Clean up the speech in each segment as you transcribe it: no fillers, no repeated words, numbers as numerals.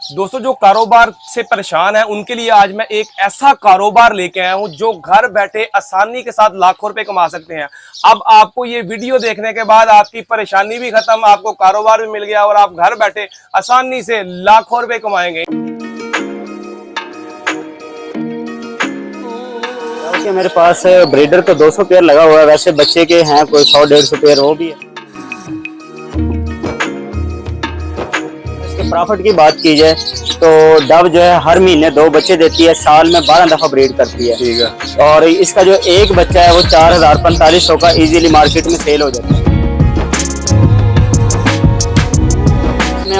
दोस्तों जो कारोबार से परेशान है उनके लिए आज मैं एक ऐसा कारोबार लेके आया हूं जो घर बैठे आसानी के साथ लाखों रुपए कमा सकते हैं। अब आपको ये वीडियो देखने के बाद आपकी परेशानी भी खत्म, आपको कारोबार भी मिल गया और आप घर बैठे आसानी से लाखों रुपए कमाएंगे। मेरे पास ब्रीडर तो 200 पेयर लगा हुआ है, वैसे बच्चे के हैं कोई 100-150 पेयर वो भी है। इसके प्रॉफिट की बात की जाए तो डव जो है हर महीने 2 बच्चे देती है, साल में 12 दफा ब्रीड करती है। ठीक है। और इसका जो एक बच्चा है वो 4000-4500 का इजीली मार्केट में सेल हो जाता है।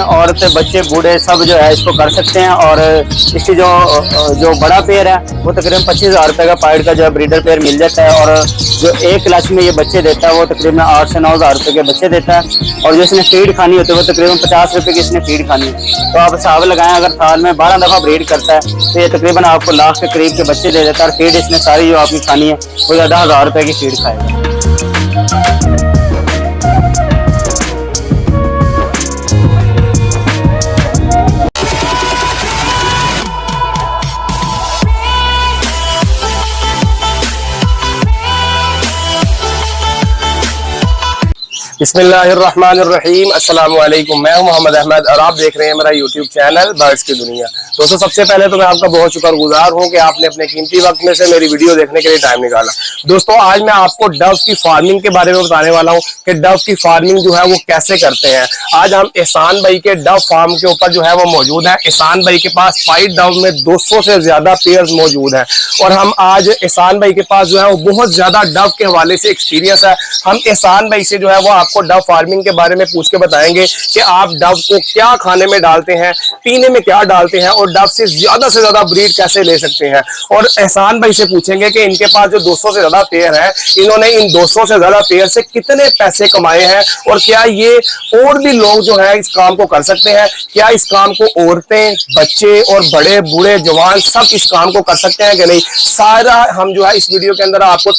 औरतें बच्चे बूढ़े सब जो है इसको कर सकते हैं। और इसकी जो बड़ा पेयर है वो तकरीबन 25,000 रुपये का पाइड का जो है ब्रीडर पेयर मिल जाता है। और जो एक क्लच में ये बच्चे देता है वो तकरीबन 8 से 9,000 रुपये के बच्चे देता है। और जो इसने फीड खानी होती है वो तकरीबन 50 रुपये की इसने फीड खानी है। तो आप हिसाब लगाएं, अगर साल में 12 दफा ब्रीड करता है तो ये तकरीबन आपको लाख के करीब के बच्चे दे देता है। और फीड इसने सारी जो आपकी खानी है वो 10,000 रुपये की फीड खाएगा। बिस्मिल्लाहिर्रहमानिर्रहीम, अस्सलाम वालेकुम। मैं हूं मोहम्मद अहमद और आप देख रहे हैं मेरा यूट्यूब चैनल बर्ड्स की दुनिया। दोस्तों सबसे पहले तो मैं आपका बहुत शुक्रगुजार हूं कि आपने अपने कीमती वक्त में से मेरी वीडियो देखने के लिए टाइम निकाला। दोस्तों आज मैं आपको डव की फार्मिंग के बारे में बताने वाला हूं कि डव की फार्मिंग जो है वो कैसे करते हैं। आज हम एहसान भाई के डव फार्म के ऊपर जो है वो मौजूद है। एहसान भाई के पास पाइड डव में 200 से ज्यादा पेयर्स मौजूद है और हम आज एहसान भाई के पास जो है वो बहुत ज्यादा डव के हवाले से एक्सपीरियंस है। हम एहसान भाई से जो है वो आपको डव फार्मिंग के बारे में पूछ के बताएंगे कि आप डव को क्या खाने में डालते हैं, पीने में क्या डालते हैं और डव से ज्यादा ब्रीड कैसे ले सकते हैं। और एहसान भाई से पूछेंगे कि इनके पास जो 200 से ज्यादा पेयर है, इन्होंने इन 200 से ज्यादा पेयर से कितने पैसे कमाए हैं और क्या ये और भी लोग जो है इस काम को कर सकते हैं। क्या इस काम को औरतें, बच्चे और बड़े बूढ़े जवान सब इस काम को कर सकते हैं कि नहीं, सारा हम जो है इस वीडियो के अंदर आपको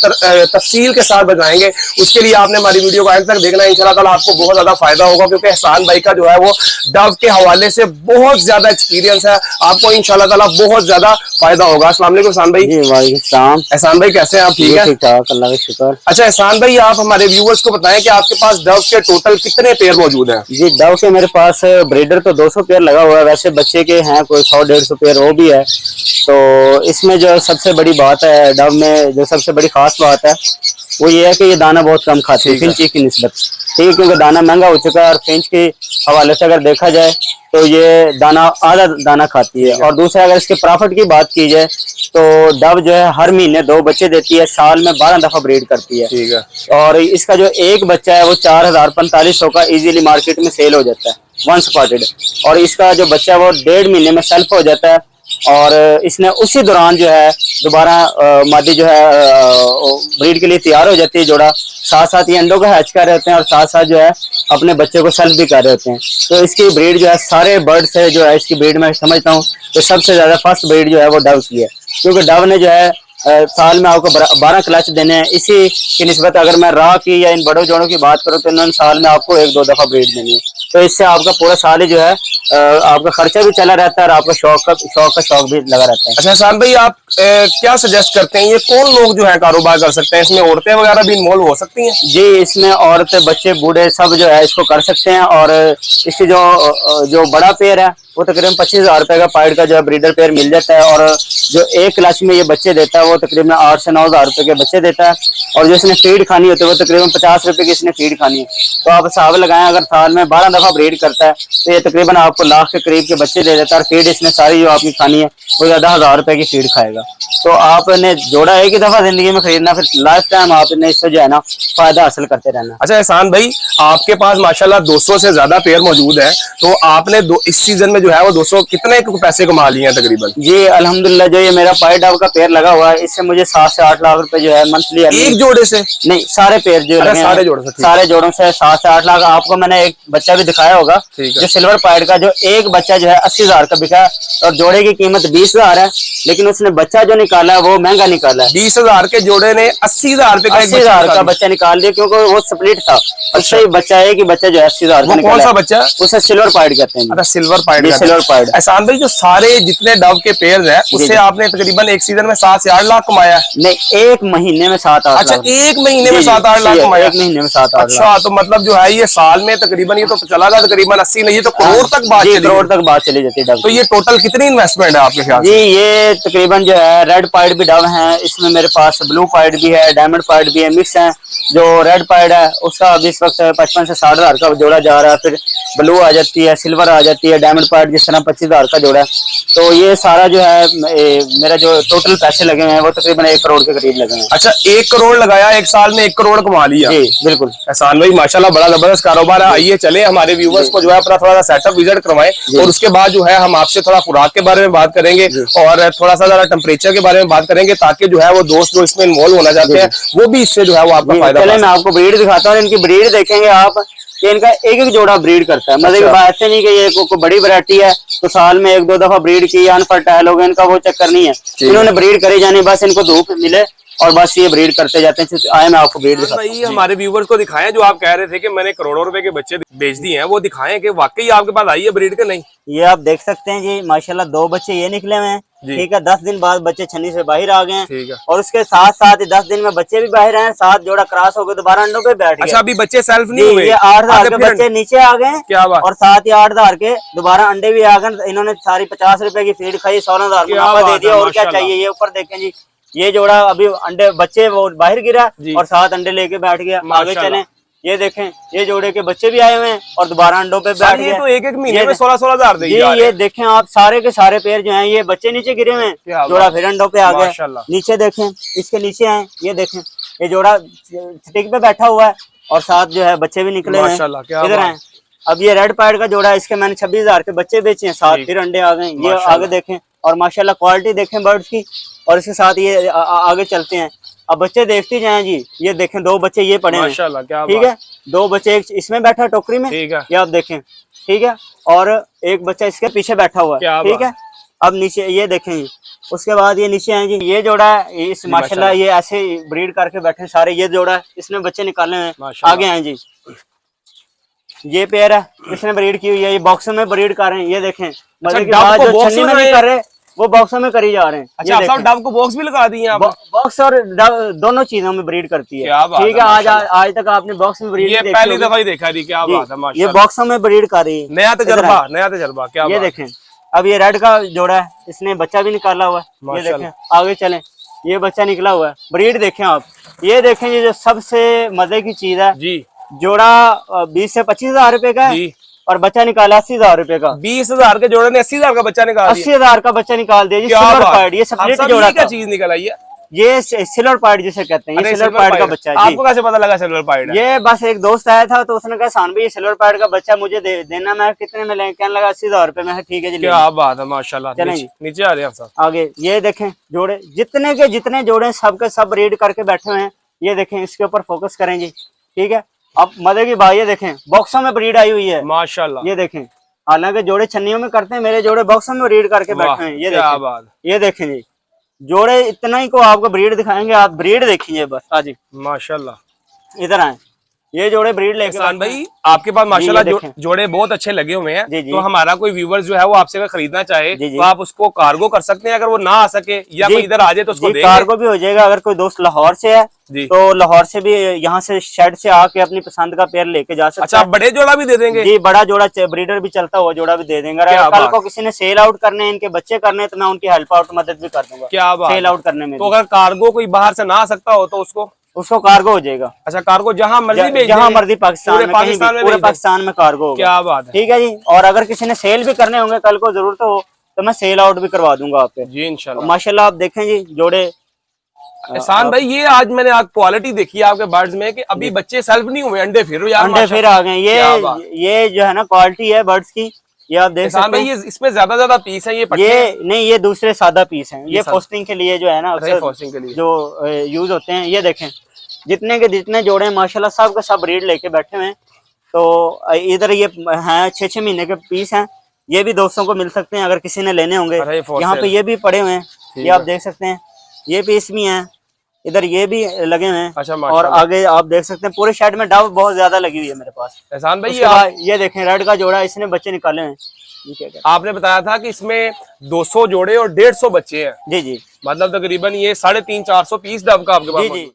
तफसील के साथ बताएंगे। उसके लिए आपने हमारी वीडियो को अंत तक देखना है, इंशाल्लाह ताला आपको बहुत ज्यादा फायदा होगा क्योंकि एहसान भाई का जो है वो डव के हवाले से बहुत ज्यादा एक्सपीरियंस है। आपको इंशाल्लाह ताला बहुत ज्यादा फायदा होगा। अस्सलाम वालेकुम एहसान भाई। जी वालेकुम सलाम। एहसान भाई कैसे हैं आप? ठीक है, ठीक ठाक, अल्लाह का शुक्र। अच्छा एहसान भाई, आप हमारे व्यूअर्स को बताएं कि आपके पास डव के टोटल कितने पेयर मौजूद हैं? जी डव के मेरे पास ब्रीडर तो 200 पेयर लगा हुआ है, वैसे बच्चे के हैं कोई 100-150 पेयर वो भी है। तो इसमें जो सबसे बड़ी बात है डव में, जो सबसे बड़ी खास बात है वो ये है कि ये दाना बहुत कम खाती है फिंची की निस्बत। ठीक है, क्योंकि दाना महंगा हो चुका है और फिंच के हवाले से अगर देखा जाए तो ये दाना आधा दाना खाती है। और दूसरा अगर इसके प्रॉफिट की बात की जाए तो डव जो है हर महीने 2 बच्चे देती है, साल में 12 दफा ब्रीड करती है। ठीक है। और इसका जो एक बच्चा है वो 4000-4500 का इजीली मार्केट में सेल हो जाता है, वन स्पॉटेड। और इसका जो बच्चा है वो 1.5 महीने में सेल्फ हो जाता है। और इसने उसी दौरान जो है दोबारा मादी जो है ब्रीड के लिए तैयार हो जाती है जोड़ा। साथ साथ ये अंडों का हैच कर रहे होते हैं और साथ साथ जो है अपने बच्चे को सेल्फ भी कर रहे होते हैं। तो इसकी ब्रीड जो है सारे बर्ड से जो है इसकी ब्रीड मैं समझता हूँ तो सबसे ज्यादा फर्स्ट ब्रीड जो है वो डव की है, क्योंकि डव ने जो है साल में आपको 12 क्लच देने हैं। इसी की निस्बत अगर मैं रा की या इन बड़ों जोड़ों की बात करूँ तो इन्होंने साल में आपको 1-2 दफा ब्रीड देनी है। तो इससे आपका पूरा साल ही जो है आपका खर्चा भी चला रहता है और आपका शौक भी लगा रहता है। अच्छा एहसान भाई, आप क्या सजेस्ट करते हैं, ये कौन लोग जो है कारोबार कर सकते हैं? इसमें औरतें वगैरह भी इन्वॉल्व हो सकती हैं? जी इसमें औरतें, बच्चे, बूढ़े सब जो है इसको कर सकते हैं। और इसकी जो बड़ा पेयर है वो तकरीबन 25,000 रुपये का पाइड का जो है ब्रीडर पेयर मिल जाता है। और जो एक क्लच में ये बच्चे देता है वो तकरीबन 8 से 9,000 रुपये के बच्चे देता है। और जो इसने फीड खानी होती है वो तकरीबन 50 रुपये की इसने फीड खानी है। तो आप हिसाब लगाएं, अगर साल में 12 दफा ब्रीड करता है तो ये तकरीबन आपको लाख के करीब के बच्चे दे देता है। और फीड इसने सारी जो आपकी खानी है वो 10,000 रुपये की फीड खाएगा। तो आपने जोड़ा एक ही दफा जिंदगी में खरीदना, फिर लाइफ टाइम आपने इससे जो है ना फायदा हासिल करते रहना। अच्छा एहसान भाई, आपके पास माशाल्लाह 200 से ज्यादा पेयर मौजूद है, तो आपने इस सीजन में जो है वो 200 कितने पैसे कमा लिए हैं तकरीबन? जी अल्हम्दुलिल्लाह, जो ये मेरा पाइड डव का पेयर लगा हुआ है इससे मुझे 7 से 8 लाख रुपए जो है मंथली। एक जोड़े से नहीं, सारे पेयर जो सारे जोड़ों से 7 से 8 लाख। आपको मैंने एक बच्चा भी दिखाया होगा जो सिल्वर पाइड का, जो एक बच्चा जो है 80,000 का बिका और जोड़े की कीमत 20,000 है, लेकिन उसने बच्चा जो निकाला है वो महंगा निकाला है। 20,000 के जोड़े ने 80,000 रुपए का 80,000 का बच्चा निकाल दिया, क्योंकि वो स्प्लिट था। अच्छा ही बच्चा है कि बच्चा जो है 80,000 का निकाला। कौन सा बच्चा? उसे सिल्वर पाइड कहते हैं। अच्छा सिल्वर पाइड जाते सिल्वर पाइड। हैं। एहसान भाई जो सारे जितने डव के पेयर हैं उससे आपने तकरीबन एक सीजन में 7 से 8 लाख कमाया है? नहीं, एक महीने में 7-8 अच्छा, लाख। एक महीने में 7-8 लाख कमाया? एक महीने में 7-8 लाख। अच्छा, तो मतलब जो है ये साल में तकरीबन ये तो चला था तकरीबन 80 नहीं, ये तो करोड़ तक बात चली, करोड़ तक बात चली जाती है डव। तो ये टोटल कितनी इन्वेस्टमेंट है आपके ख्याल जी से? ये तकरीबन जो है रेड पाइड भी डव है, इसमें मेरे पास ब्लू पाइड भी है, डायमंड पाइड भी है, मिक्स है। जो रेड पाइड है उसका अभी इस वक्त 55 से 60 हजार का जोड़ा जा रहा है, फिर ब्लू आ जाती है, सिल्वर आ जाती है, डायमंड पाइड जिस तरह 25 हजार का जोड़ा है। तो ये सारा जो है मेरा जो टोटल पैसे लगे हुए हैं वो तकरीबन 1 करोड़ के करीब लगे हैं। अच्छा, 1 करोड़ लगाया, एक साल में 1 करोड़ कमा लिया? जी बिल्कुल। एहसान भाई माशाल्लाह बड़ा जबरदस्त कारोबार है। आइए चले हमारे व्यूवर्स को जो है अपना थोड़ा सा सेटअप विजिट करवाएं, और उसके बाद जो है हम आपसे थोड़ा खुराक के बारे में बात करेंगे और थोड़ा सा जरा टेम्परेचर के बारे में बात करेंगे, ताकि जो है वो दोस्त जो इसमें इन्वॉल्व होना चाहते हैं वो भी इससे जो है वो आपका फायदा। चले मैं आपको ब्रीड दिखाता हूँ, इनकी ब्रीड देखेंगे आप कि इनका एक एक जोड़ा ब्रीड करता है। मतलब की बात ऐसे नहीं कि ये कोई बड़ी वैरायटी है तो साल में 1-2 दफा ब्रीड की या अनफर्टाइल हो गए, इनका वो चक्कर नहीं है। इन्होंने ब्रीड करे जाने, बस इनको धूप मिले और बस ये ब्रीड करते जाते हैं। आए मैं आपको ब्रीड दिखाता हूं। हमारे व्यूवर्स को दिखाएं, जो आप कह रहे थे कि मैंने करोड़ों रुपए के बच्चे बेच दिए हैं, वो दिखाएं कि वाकई आपके पास आई है ब्रीड के नहीं। ये आप देख सकते हैं जी, माशाल्लाह 2 बच्चे ये निकले हुए हैं। ठीक है, 10 दिन बाद बच्चे छन्नी से बाहर आ गए हैं, और उसके साथ साथ 10 दिन में बच्चे भी बाहर आए, 7 जोड़ा क्रॉस हो गए, दोबारा अंडों पे बैठ गए। अच्छा, अभी बच्चे सेल्फ नहीं हुए? ये 8 हजार के बच्चे नीचे आ गए, क्या बात, और 7 या 8 हजार के दोबारा अंडे भी आ गए। इन्होंने सारी 50 रुपए की फीड खाई, 16 हजार मुनाफा दे दिया, और क्या चाहिए। ये ऊपर देखें जी, ये जोड़ा अभी अंडे बच्चे वो बाहर गिरा और 7 अंडे लेके बैठ गया। आगे चलें, ये देखें, ये जोड़े के बच्चे भी आए हुए हैं और दोबारा अंडों पे बैठ गए। तो एक महीने में 16-16 हजार जी ये देखें आप, सारे के सारे पेड़ जो हैं ये बच्चे नीचे गिरे हुए हैं, जोड़ा फिर अंडों पे आ गया। नीचे देखें, इसके नीचे आए, ये देखें, ये जोड़ा स्टिक पे बैठा हुआ है और साथ जो है बच्चे भी निकले हुए हैं। इधर आए, अब ये रेड पाइड का जोड़ा है, इसके मैंने 26 हजार के बच्चे बेचे हैं, 7 फिर अंडे आ गए। ये आगे देखें, और माशाल्लाह क्वालिटी देखें बर्ड्स की, और इसके साथ ये आगे चलते हैं। अब बच्चे देखते जाएं जी, ये देखें 2 बच्चे ये पड़े हैं, ठीक है, 2 बच्चे, एक इसमें बैठा टोकरी में, ये आप देखें, ठीक है, और एक बच्चा इसके पीछे बैठा हुआ है, ठीक है। अब नीचे ये देखें जी, उसके बाद ये नीचे है जी, ये जोड़ा है, इस माशाल्लाह ये ऐसे ब्रीड करके बैठे सारे। ये जोड़ा है, इसने बच्चे निकाले हैं, आगे हैं जी। ये पेयर है, इसने ब्रीड की हुई है, ये बॉक्स में ब्रीड कर रहे हैं, ये देखें। मतलब जो छन्नी में नहीं कर रहे, वो बॉक्सों में करी जा रहे हैं। अच्छा, आप डव को बॉक्स भी लगा दिए आपने? बॉक्स और दोनों चीजों में ब्रीड करती है, ठीक है। आज तक आपने बॉक्स में ब्रीड पहली दफा ही देखा थी। क्या बात है, ये बॉक्सों में ब्रीड कर रही है। नया तजर्बा। क्या ये देखें, अब ये रेड का जोड़ा है, इसने बच्चा भी निकाला हुआ है, ये देखें। आगे चलें, ये बच्चा निकला हुआ है, ब्रीड देखें आप। ये देखें, ये जो सबसे मजे की चीज है जी, जोड़ा 20 से 25 हजार रुपए का है, और बच्चा निकाला 80 हजार रुपए का। 20 हजार के जोड़े ने 80 हजार का बच्चा निकाल दिया। 80 हजार का बच्चा निकाल दिया जी। सिल्वर पाइड, ये स्प्लिट जोड़ा क्या चीज निकल आई है? ये सिल्वर पाइड जिसे कहते हैं, ये सिल्वर पाइड का बच्चा है। आपको कैसे पता लगा सिल्वर पाइड है? ये बस एक दोस्त आया था तो उसने कहा सान भाई ये सिल्वर पाइड का बच्चा मुझे देना। मैं कितने में लेंगे? कहने लगा 80 हजार रुपए में। ठीक है जी, क्या बात है, माशाल्लाह। चलेंगे नीचे आ रहे हैं आगे। ये देखें जोड़े, जितने के जितने जोड़े सबके सब रीड करके बैठे हुए हैं। ये देखें, इसके ऊपर फोकस करें जी, ठीक है। अब मजे की बात, ये देखें बॉक्सों में ब्रीड आई हुई है, माशाल्लाह। ये देखें, हालांकि जोड़े छन्नियों में करते हैं, मेरे जोड़े बॉक्सों में ब्रीड करके बैठे हैं। ये देखें जी, जोड़े इतना ही को आपको ब्रीड दिखाएंगे, आप ब्रीड देखिए बस आज। माशाल्लाह, इधर आए, ये जोड़े ब्रीड लेके भाई आपके पास माशाल्लाह जोड़े बहुत अच्छे लगे हुए हैं। तो हमारा कोई व्यूवर्स जो है वो आपसे खरीदना चाहे तो आप उसको कार्गो कर सकते हैं, अगर वो ना आ सके या कोई इधर आ जाए तो उसको कार्गो भी हो जाएगा। अगर कोई दोस्त लाहौर से है तो लाहौर से भी यहाँ से शेड से आके अपनी पसंद का पेयर लेके जा सकते हैं। अच्छा, बड़े जोड़ा भी दे देंगे जी? बड़ा जोड़ा ब्रीडर भी चलता हुआ जोड़ा भी दे देंगे। अगर कल को किसी ने सेल आउट करने, इनके बच्चे करने, तो मैं उनकी हेल्प आउट मदद भी कर दूंगा। क्या बात, सेल आउट करने में। तो अगर कार्गो कोई बाहर से ना आ सकता हो तो उसको कार्गो हो जाएगा। अच्छा, कार्गो जहां मर्जी जहां मर्जी पाकिस्तान में, पूरे पाकिस्तान में कार्गो होगा। क्या बात है, ठीक है जी। और अगर किसी ने सेल भी करने होंगे कल को जरूरत हो तो मैं सेल आउट भी करवा दूंगा आपके जी, इंशाल्लाह। माशाल्लाह आप देखें जी जोड़े। एहसान भाई, ये आज मैंने क्वालिटी देखी है आपके बर्ड्स में कि अभी बच्चे सेल्फ नहीं हुए, अंडे फिर आ गए। ये जो है ना क्वालिटी है बर्ड्स की, ये आप देख सकते हैं। ये इसमें ज्यादा पीस है, ये नहीं, ये दूसरे सादा पीस हैं। ये फोस्टिंग के लिए जो है ना जो यूज होते हैं। ये देखें, जितने के जितने जोड़े माशाल्लाह सब के सब ब्रीड लेके बैठे हुए हैं। तो इधर ये हैं 6-6 महीने के पीस हैं। ये भी दोस्तों को मिल सकते हैं अगर किसी ने लेने होंगे। यहाँ पे ये भी पड़े हुए हैं, ये आप देख सकते हैं। ये पीस भी हैं, इधर ये भी लगे हुए हैं। अच्छा, और आगे आप देख सकते हैं पूरे शेड में डव बहुत ज्यादा लगी हुई है मेरे पास। एहसान भाई, ये देखें रेड का जोड़ा, इसने बच्चे निकाले हैं। जी क्या आपने बताया था कि इसमें 200 जोड़े और 150 बच्चे हैं। जी जी मतलब तकरीबन ये 350-400 पीस डब का आपके पास जी जी मौजूद है।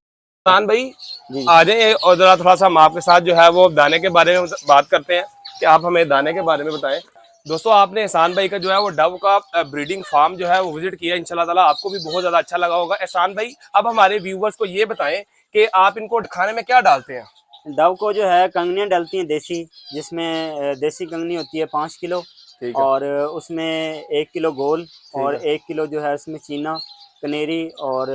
खान भाई जी आ जाए और जरा थोड़ा सा हम आपके साथ जो है वो दाने के बारे में बात करते हैं कि आप हमें दाने के बारे में बताएं। दोस्तों आपने एहसान भाई का जो है वो डव का ब्रीडिंग फार्म जो है वो विजिट किया, इंशाल्लाह ताला आपको भी बहुत ज्यादा अच्छा लगा होगा। एहसान भाई अब हमारे व्यूवर्स को ये बताएं कि आप इनको खाने में क्या डालते हैं। डव को जो है कंगनियाँ डलती हैं देसी, जिसमें देसी कंगनी होती है 5 किलो, ठीक है, और उसमें 1 किलो गोल, ठीक और है, 1 किलो जो है उसमें चीना कनेरी, और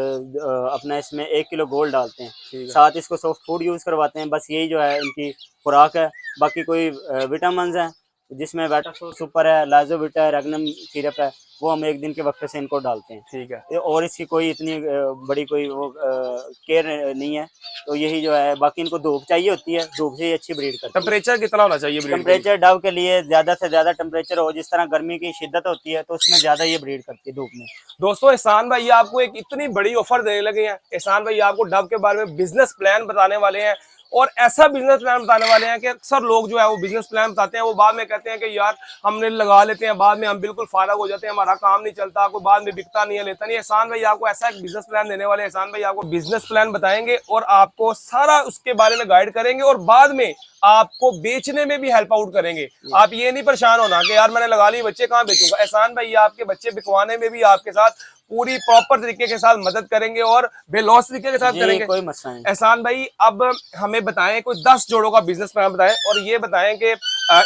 अपना इसमें 1 किलो गोल डालते हैं। ठीक है, साथ इसको सॉफ्ट फूड यूज़ करवाते हैं। बस यही जो है इनकी खुराक है। बाकी कोई विटामिन हैं जिसमें वेटाफोर सुपर है, लाइजोविटा है, रेगनम सिरप है, वो हम एक दिन के वक्त से इनको डालते हैं। ठीक है। और इसकी कोई इतनी बड़ी कोई वो केयर नहीं है। तो यही जो है, बाकी इनको धूप चाहिए होती है, धूप से ही अच्छी ब्रीड करती है। टेम्परेचर कितना होना चाहिए ब्रीड के लिए। टेम्परेचर डव के लिए ज़्यादा से ज़्यादा टेम्परेचर हो, जिस तरह गर्मी की शिद्दत होती है तो उसमें ज़्यादा ये ब्रीड करती है धूप में। दोस्तों एहसान भाई आपको एक इतनी बड़ी ऑफर देने लगे हैं। एहसान भाई आपको डव के बारे में बिजनेस प्लान बताने वाले हैं, और ऐसा बिजनेस प्लान बताने वाले हैं कि अक्सर लोग जो है वो बिजनेस प्लान बताते हैं, वो बाद में कहते हैं कि यार हमने लगा लेते हैं, बाद में हम बिल्कुल फारग हो जाते हैं, हमारा काम नहीं चलता, कोई बाद में बिकता नहीं है, लेता नहीं। एहसान भाई आपको ऐसा एक बिजनेस प्लान देने वाले। एहसान भाई आपको बिजनेस प्लान बताएंगे और आपको सारा उसके बारे में गाइड करेंगे, और बाद में आपको बेचने में भी हेल्प आउट करेंगे। आप ये नहीं परेशान होना कि यार मैंने लगा ली, बच्चे कहाँ बेचूंगा। एहसान भाई आपके बच्चे बिकवाने में भी आपके साथ पूरी प्रॉपर तरीके के साथ मदद करेंगे और बेलौस तरीके के साथ जी करेंगे। कोई मसला नहीं। एहसान भाई अब हमें बताएं कोई 10 जोड़ों का बिजनेस प्लान बताएं, और ये बताएं कि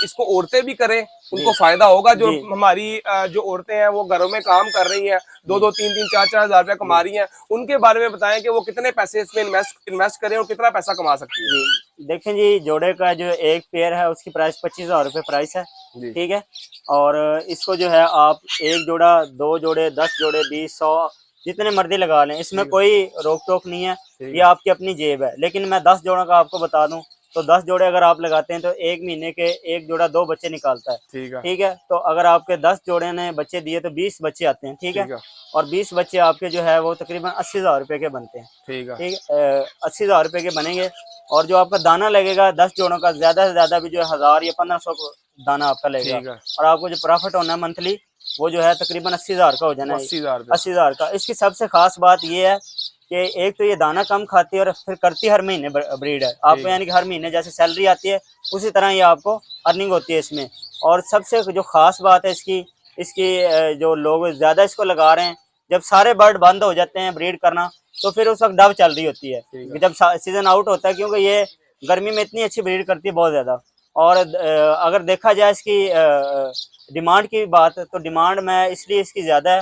इसको औरतें भी करें, उनको फायदा होगा। जो जी हमारी जो औरतें हैं वो घरों में काम कर रही हैं, 2-2, 3-3, 4-4 हजार रुपया कमा रही हैं, उनके बारे में बताएं कि वो कितने पैसे इसमें इन्वेस्ट करें और कितना पैसा कमा सकती है। जी देखें जी, जोड़े का जो एक पेयर है उसकी प्राइस 25,000 रुपये प्राइस है। जी, ठीक है। और इसको जो है आप एक जोड़ा, 2 जोड़े, 10 जोड़े, 20, 100 जितने मर्जी लगा लें, इसमें ठीक है, कोई रोक टोक नहीं है। ठीक ये है, आपकी अपनी जेब है। लेकिन मैं 10 जोड़ों का आपको बता दूं तो 10 जोड़े अगर आप लगाते हैं तो एक महीने के एक जोड़ा 2 बच्चे निकालता है। ठीक है, ठीक है। तो अगर आपके 10 जोड़े ने बच्चे दिए तो 20 बच्चे आते हैं। ठीक है। ठीक है, और 20 बच्चे आपके जो है वो तकरीबन 80,000 रुपये के बनते हैं। ठीक है, ठीक है। 80,000 रुपये के बनेंगे। और जो आपका दाना लगेगा 10 जोड़ों का, ज्यादा से ज्यादा भी जो है 1000 या 1500 दाना आपका लगेगा। ठीक है। और आपको जो प्रॉफिट होना है मंथली, वो जो है तकरीबन 80,000 का हो जाना है। 80,000 रुपये। 80,000 का। इसकी सबसे खास बात ये है कि एक तो ये दाना कम खाती है, और फिर करती हर महीने ब्रीड है आपको, ठीक है, यानी कि हर महीने जैसे सैलरी आती है उसी तरह ये आपको अर्निंग होती है इसमें। और सबसे जो खास बात है इसकी इसकी जो लोग ज्यादा इसको लगा रहे हैं, जब सारे बर्ड बंद हो जाते हैं ब्रीड करना तो फिर उस वक्त डव चल रही होती है। ठीक है, जब सीजन आउट होता है, क्योंकि ये गर्मी में इतनी अच्छी ब्रीड करती है बहुत ज्यादा। और अगर देखा जाए इसकी डिमांड की बात, तो डिमांड में इसलिए इसकी ज्यादा है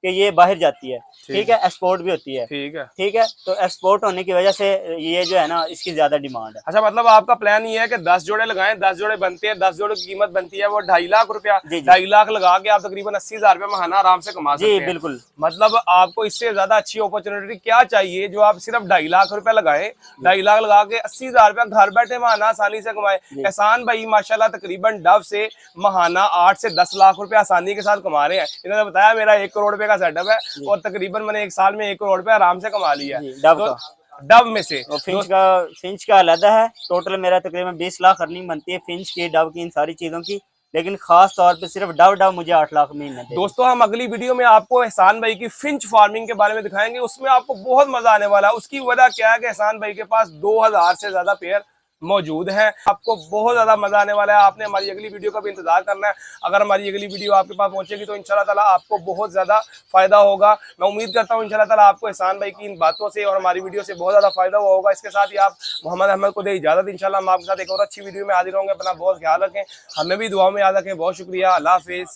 कि ये बाहर जाती है। ठीक है। एक्सपोर्ट भी होती है। ठीक है। ठीक है। तो एक्सपोर्ट होने की वजह से ये जो है ना, इसकी ज्यादा डिमांड है। अच्छा, मतलब आपका प्लान ये है कि 10 जोड़े लगाएं, 10 जोड़े बनते हैं, 10 जोड़े की कीमत बनती है वो 2.5 लाख रुपया। जी जी 2.5 लाख लगा के आप तकरीबन 80,000 रुपया महीना आराम से कमा सकते जी हैं। बिल्कुल। मतलब आपको इससे ज्यादा अच्छी अपॉर्चुनिटी क्या चाहिए जो आप सिर्फ 2.5 लाख रुपया लगाएं, 2.5 लाख लगा के 80,000 रुपया घर बैठे महीना आसानी से कमाए। एहसान भाई माशाल्लाह तकरीबन डव से महीना 8 से 10 लाख रुपया आसानी के साथ कमा रहे हैं। इन्होंने बताया मेरा 1 करोड़ रुपए का सेटअप है, और तकरीबन मैंने एक साल में 1 करोड़ रुपया आराम से कमा लिया है। डव तो का। डव में से और फिंच का अलग है। टोटल मेरा तकरीबन 20 लाख अर्निंग बनती है, फिंच की, डव की, इन सारी चीजों की। लेकिन खास तौर पे सिर्फ डव मुझे 8 लाख महीने देती है। दोस्तों हम अगली वीडियो में आपको एहसान भाई की फिंच फार्मिंग के बारे में दिखाएंगे, उसमें आपको बहुत मजा आने वाला है। उसकी वजह क्या है कि एहसान भाई के पास 2000 से ज्यादा पेयर मौजूद है। आपको बहुत ज्यादा मजा आने वाला है। आपने हमारी अगली वीडियो का भी इंतजार करना है। अगर हमारी अगली वीडियो आपके पास पहुंचेगी तो इंशाल्लाह ताला आपको बहुत ज्यादा फायदा होगा। मैं उम्मीद करता हूं इंशाल्लाह ताला आपको एहसान भाई की इन बातों से और हमारी वीडियो से बहुत ज्यादा फायदा हुआ होगा। इसके साथ ही आप मोहम्मद अहमद को दे इजाजत। इंशाल्लाह हम आपके साथ एक और अच्छी वीडियो में हाजिर होंगे। अपना बहुत ख्याल रखें, हमें भी दुआ में याद रखें। बहुत शुक्रिया। अल्लाह हाफिज।